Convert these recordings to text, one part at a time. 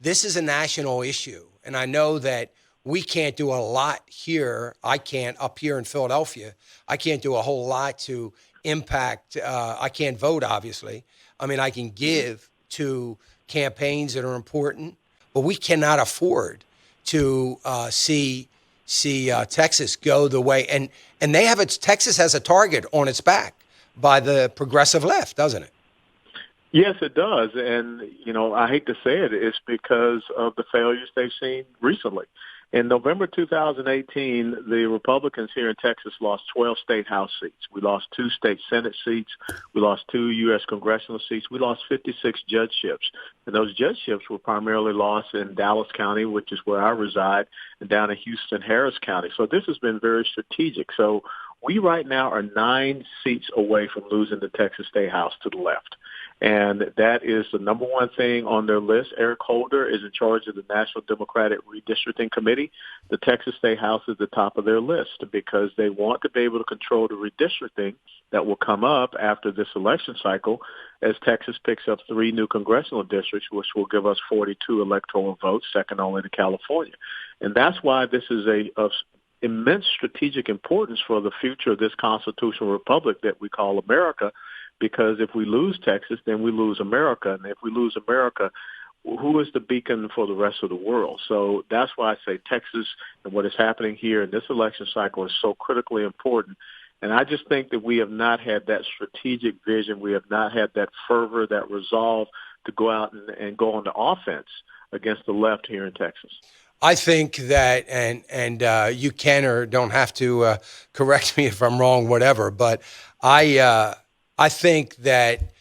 this is a national issue. And I know that we can't do a lot here. I can't up here in Philadelphia. I can't do a whole lot to impact. I can't vote, obviously. I mean, I can give to campaigns that are important, but we cannot afford to see Texas go the way. And they have its Texas has a target on its back by the progressive left, doesn't it? Yes, it does. And, I hate to say it, it's because of the failures they've seen recently. In November 2018, the Republicans here in Texas lost 12 state House seats. We lost 2 state Senate seats. We lost 2 U.S. congressional seats. We lost 56 judgeships. And those judgeships were primarily lost in Dallas County, which is where I reside, and down in Houston, Harris County. So this has been very strategic. So we right now are 9 seats away from losing the Texas State House to the left. And that is the number one thing on their list. Eric Holder is in charge of the National Democratic Redistricting Committee. The Texas State House is the top of their list because they want to be able to control the redistricting that will come up after this election cycle as Texas picks up 3 new congressional districts, which will give us 42 electoral votes, second only to California. And that's why this is of immense strategic importance for the future of this constitutional republic that we call America. Because if we lose Texas, then we lose America. And if we lose America, who is the beacon for the rest of the world? So that's why I say Texas and what is happening here in this election cycle is so critically important. And I just think that we have not had that strategic vision. We have not had that fervor, that resolve to go out and go on the offense against the left here in Texas. I think that, and you can or don't have to correct me if I'm wrong, whatever, but I think that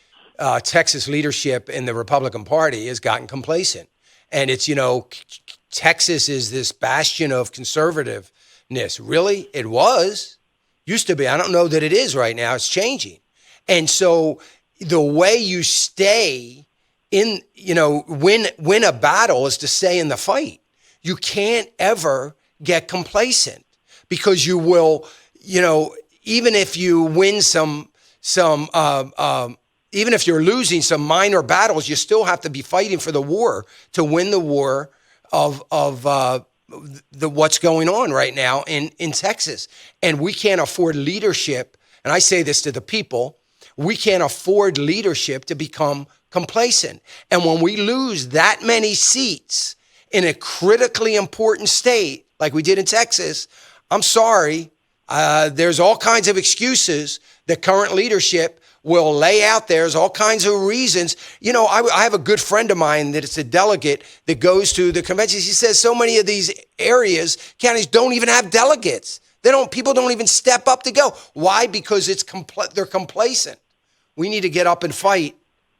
Texas leadership in the Republican Party has gotten complacent. And it's, Texas is this bastion of conservativeness. Really? It was. Used to be. I don't know that it is right now. It's changing. And so the way you stay in, win a battle is to stay in the fight. You can't ever get complacent because you will, even if you win even if you're losing some minor battles, you still have to be fighting for the war to win the war of what's going on right now in Texas. And we can't afford leadership. And I say this to the people, we can't afford leadership to become complacent. And when we lose that many seats in a critically important state, like we did in Texas, I'm sorry, there's all kinds of excuses that current leadership will lay out there. There's all kinds of reasons. I have a good friend of mine that is a delegate that goes to the conventions. He says so many of these areas, counties don't even have delegates. People don't even step up to go. Why? Because they're complacent. We need to get up and fight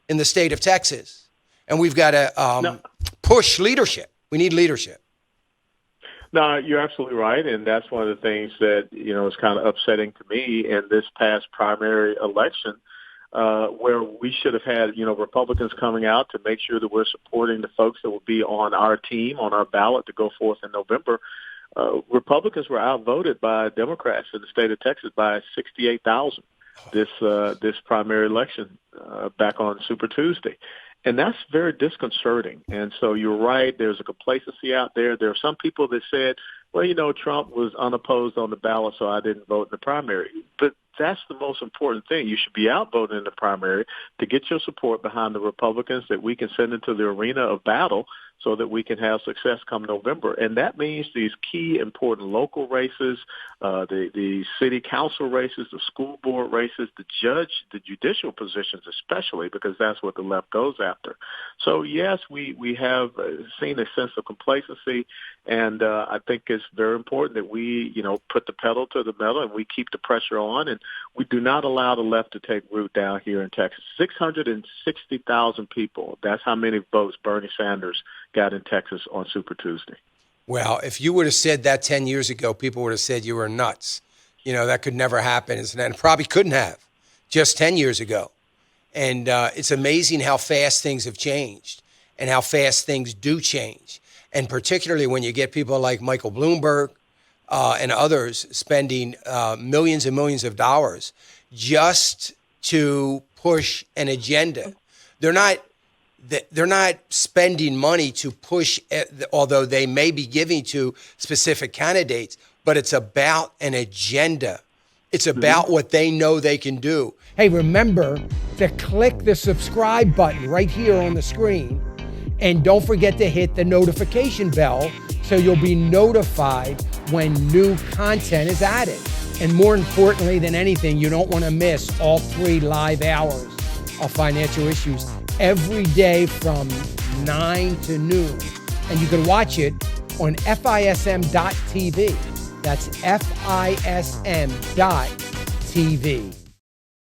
in the state of Texas. And we've got to push leadership. We need leadership. No, you're absolutely right, and that's one of the things that, is kind of upsetting to me in this past primary election, where we should have had, Republicans coming out to make sure that we're supporting the folks that will be on our team, on our ballot to go forth in November. Republicans were outvoted by Democrats in the state of Texas by 68,000 this primary election back on Super Tuesday. And that's very disconcerting. And so you're right. There's a complacency out there. There are some people that said, well, Trump was unopposed on the ballot, so I didn't vote in the primary. But that's the most important thing. You should be outvoted in the primary to get your support behind the Republicans that we can send into the arena of battle so that we can have success come November. And that means these key important local races, the city council races, the school board races, the judicial positions especially, because that's what the left goes after. So, yes, we have seen a sense of complacency, and I think it's very important that we, put the pedal to the metal and we keep the pressure on, and we do not allow the left to take root down here in Texas. 660,000 people, that's how many votes Bernie Sanders got in Texas on Super Tuesday. Well, if you would have said that 10 years ago, people would have said you were nuts. That could never happen, and probably couldn't have just 10 years ago. And it's amazing how fast things have changed and how fast things do change. And particularly when you get people like Michael Bloomberg and others spending millions and millions of dollars just to push an agenda. They're not they're not spending money to push, although they may be giving to specific candidates, but it's about an agenda. It's about what they know they can do. Hey, remember to click the subscribe button right here on the screen. And don't forget to hit the notification bell so you'll be notified when new content is added. And more importantly than anything, you don't want to miss all 3 live hours of Financial Issues every day from 9 to noon. And you can watch it on FISM.tv. That's FISM.tv.